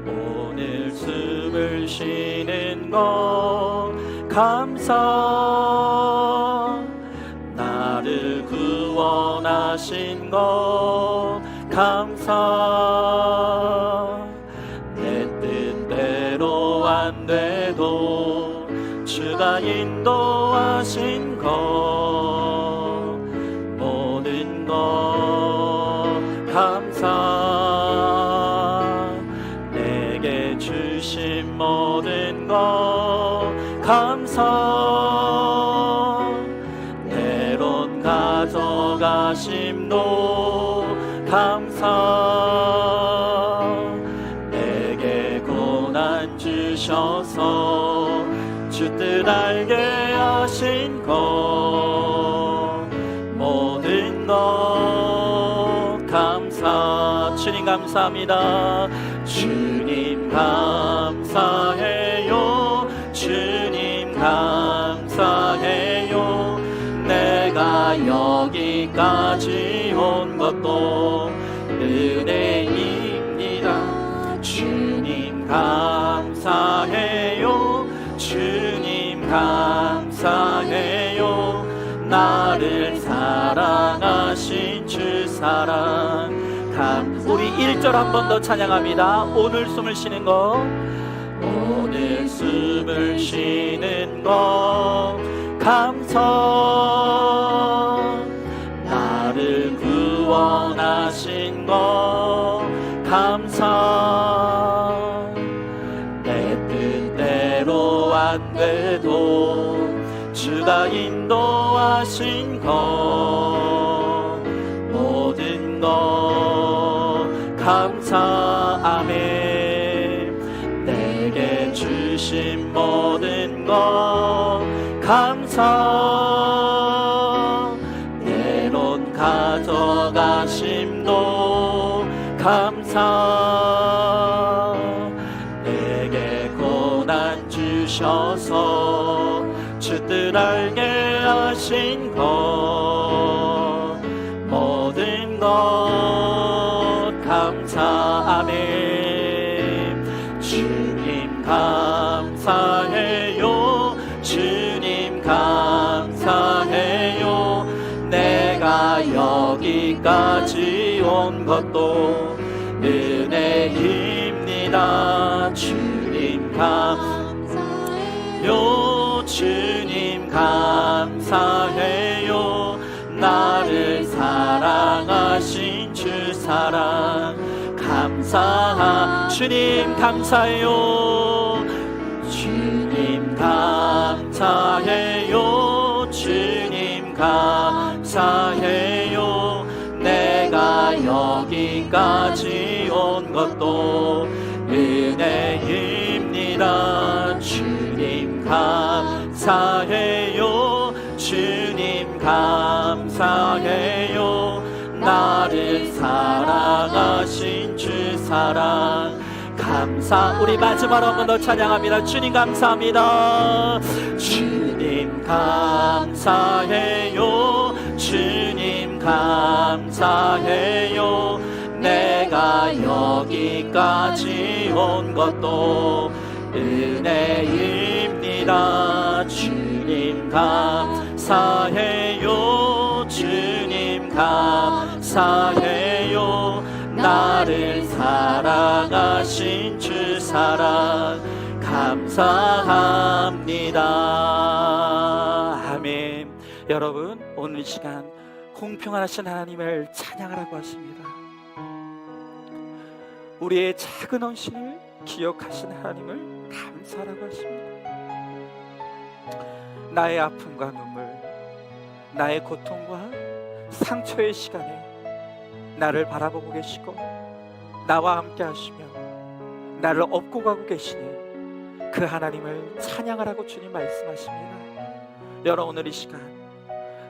오늘 숨을 쉬는 것 감사, 나를 구원하신 것 감사, 내 뜻대로 안 돼도 주가 인도하신 것 모든 것 감사, 내게 주신 모든 것 감사, 때론 가져가심도 감사, 하신 것 모든 것 감사. 주님 감사합니다. 주님 감사해요. 주님 감사해요. 내가 여기까지 온 것도 은혜입니다. 주님 감사해요. 주님 감사해요. 나를 사랑하신 주 사랑 우리 1절 한 번 더 찬양합니다. 오늘 숨을 쉬는 것, 오늘 숨을 쉬는 것 감사. 나를 구원하신 것 감사. 내 뜻대로 안 돼도 주가 인도하신 것 모든 것 감사. 아멘. 내게 주신 모든 것 감사. 때론 가져가심도 감사. 내게 고난 주셔서 주 뜻 알게 하신 것 모든 것 감사. 아멘. 주님 감사해요. 주님 감사해요. 내가 여기까지 온 것도 은혜입니다. 주님 감사해요. 주님 감사해요. 나를 사랑하신 주 사랑 감사. 주님 감사해요. 주님 감사해요. 주님 감사해요. 내가 여기까지 온 것도 은혜입니다. 주님 감사해요. 주님 감사해요. 나를 사랑하신 주 사랑 감사. 우리 마지막으로 한 번 더 찬양합니다. 주님 감사합니다. 주님 감사해요. 주님 감사해요. 내가 여기까지 온 것도 은혜입니다. 주님 감사해요. 주님 감사해요. 나를 사랑하신 주 사랑 감사합니다. 아멘. 여러분, 오늘 이 시간 공평하신 하나님을 찬양하라고 하십니다. 우리의 작은 헌신을 기억하신 하나님을 감사하라고 하십니다. 나의 아픔과 눈물, 나의 고통과 상처의 시간에 나를 바라보고 계시고 나와 함께 하시며 나를 업고 가고 계시는 그 하나님을 찬양하라고 주님 말씀하십니다. 여러분, 오늘 이 시간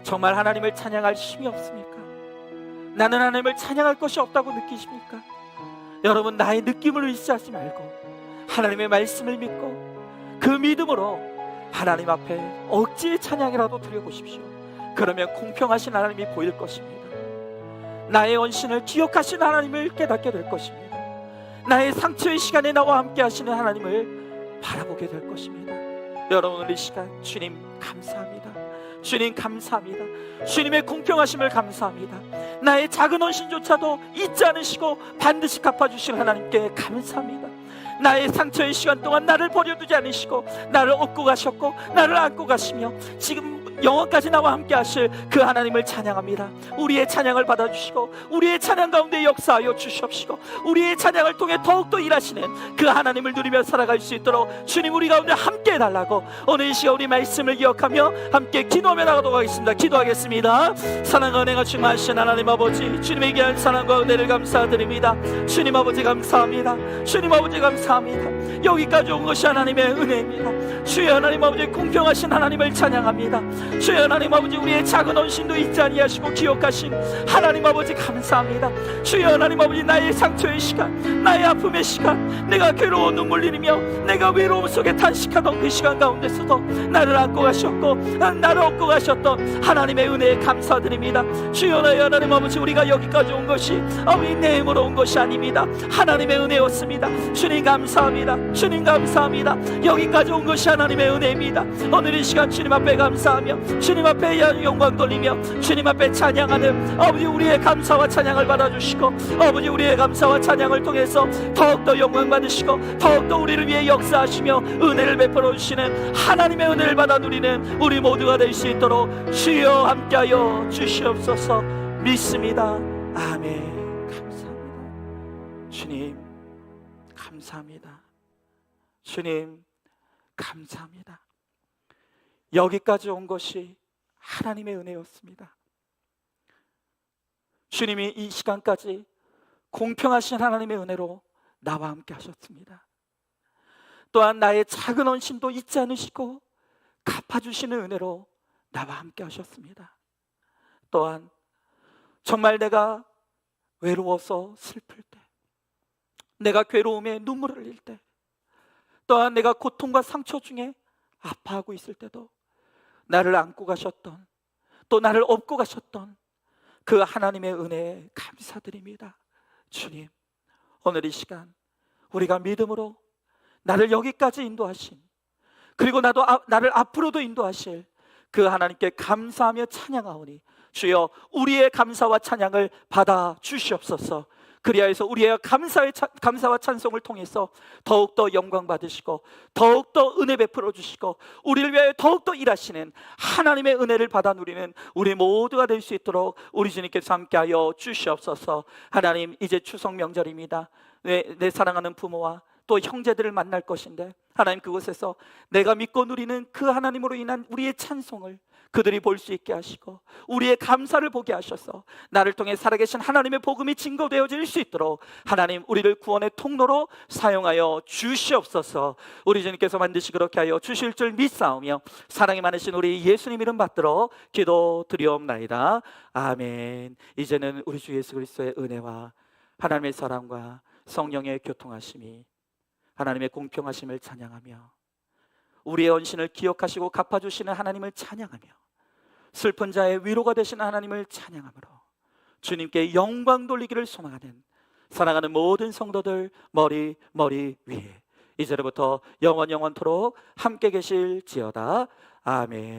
정말 하나님을 찬양할 힘이 없습니까? 나는 하나님을 찬양할 것이 없다고 느끼십니까? 여러분, 나의 느낌을 의지하지 말고 하나님의 말씀을 믿고 그 믿음으로 하나님 앞에 억지의 찬양이라도 드려보십시오. 그러면 공평하신 하나님이 보일 것입니다. 나의 헌신을 기억하신 하나님을 깨닫게 될 것입니다. 나의 상처의 시간에 나와 함께 하시는 하나님을 바라보게 될 것입니다. 여러분, 오늘 이 시간 주님 감사합니다. 주님 감사합니다. 주님의 공평하심을 감사합니다. 나의 작은 헌신조차도 잊지 않으시고 반드시 갚아주실 하나님께 감사합니다. 나의 상처의 시간 동안 나를 버려두지 않으시고 나를 업고 가셨고 나를 안고 가시며 지금 영원까지 나와 함께 하실 그 하나님을 찬양합니다. 우리의 찬양을 받아주시고 우리의 찬양 가운데 역사하여 주시옵시고 우리의 찬양을 통해 더욱더 일하시는 그 하나님을 누리며 살아갈 수 있도록 주님 우리 가운데 함께 해달라고 오늘 이 시간 우리 말씀을 기억하며 함께 기도하며 나가도록 하겠습니다. 기도하겠습니다. 사랑과 은혜가 충만하신 하나님 아버지, 주님의 귀한 사랑과 은혜를 감사드립니다. 주님 아버지 감사합니다. 주님 아버지 감사합니다. 여기까지 온 것이 하나님의 은혜입니다. 주여 하나님 아버지, 공평하신 하나님을 찬양합니다. 주여 하나님 아버지, 우리의 작은 헌신도 잊지 아니하시고 기억하신 하나님 아버지 감사합니다. 주여 하나님 아버지, 나의 상처의 시간, 나의 아픔의 시간, 내가 괴로운 눈물 흘리며 내가 외로움 속에 탄식하던 그 시간 가운데서도 나를 안고 가셨고 나를 업고 가셨던 하나님의 은혜에 감사드립니다. 주여 하나님 아버지, 우리가 여기까지 온 것이 우리 내 힘으로 온 것이 아닙니다. 하나님의 은혜였습니다. 주님 감사합니다. 주님 감사합니다. 여기까지 온 것이 하나님의 은혜입니다. 오늘 이 시간 주님 앞에 감사하며 주님 앞에 영광 돌리며 주님 앞에 찬양하는 아버지, 우리의 감사와 찬양을 받아주시고 아버지, 우리의 감사와 찬양을 통해서 더욱더 영광 받으시고 더욱더 우리를 위해 역사하시며 은혜를 베풀어 주시는 하나님의 은혜를 받아 누리는 우리 모두가 될 수 있도록 주여 함께하여 주시옵소서. 믿습니다. 아멘. 감사합니다. 주님 감사합니다. 주님 감사합니다. 여기까지 온 것이 하나님의 은혜였습니다. 주님이 이 시간까지 공평하신 하나님의 은혜로 나와 함께 하셨습니다. 또한 나의 작은 헌신도 잊지 않으시고 갚아주시는 은혜로 나와 함께 하셨습니다. 또한 정말 내가 외로워서 슬플 때, 내가 괴로움에 눈물을 흘릴 때, 또한 내가 고통과 상처 중에 아파하고 있을 때도 나를 안고 가셨던, 또 나를 업고 가셨던 그 하나님의 은혜에 감사드립니다. 주님, 오늘 이 시간 우리가 믿음으로 나를 여기까지 인도하신, 그리고 나를 앞으로도 인도하실 그 하나님께 감사하며 찬양하오니 주여 우리의 감사와 찬양을 받아 주시옵소서. 그리하여서 우리의 감사와 찬송을 통해서 더욱더 영광 받으시고 더욱더 은혜 베풀어 주시고 우리를 위하여 더욱더 일하시는 하나님의 은혜를 받아 누리는 우리 모두가 될 수 있도록 우리 주님께서 함께하여 주시옵소서. 하나님, 이제 추석 명절입니다. 내 사랑하는 부모와 또 형제들을 만날 것인데 하나님, 그곳에서 내가 믿고 누리는 그 하나님으로 인한 우리의 찬송을 그들이 볼 수 있게 하시고 우리의 감사를 보게 하셔서 나를 통해 살아계신 하나님의 복음이 증거되어질 수 있도록 하나님, 우리를 구원의 통로로 사용하여 주시옵소서. 우리 주님께서 반드시 그렇게 하여 주실 줄 믿사오며 사랑이 많으신 우리 예수님 이름 받들어 기도드리옵나이다. 아멘. 이제는 우리 주 예수 그리스도의 은혜와 하나님의 사랑과 성령의 교통하심이, 하나님의 공평하심을 찬양하며 우리의 헌신을 기억하시고 갚아주시는 하나님을 찬양하며 슬픈 자의 위로가 되시는 하나님을 찬양함으로 주님께 영광 돌리기를 소망하는 사랑하는 모든 성도들 머리 위에 이제로부터 영원토록 함께 계실지어다. 아멘.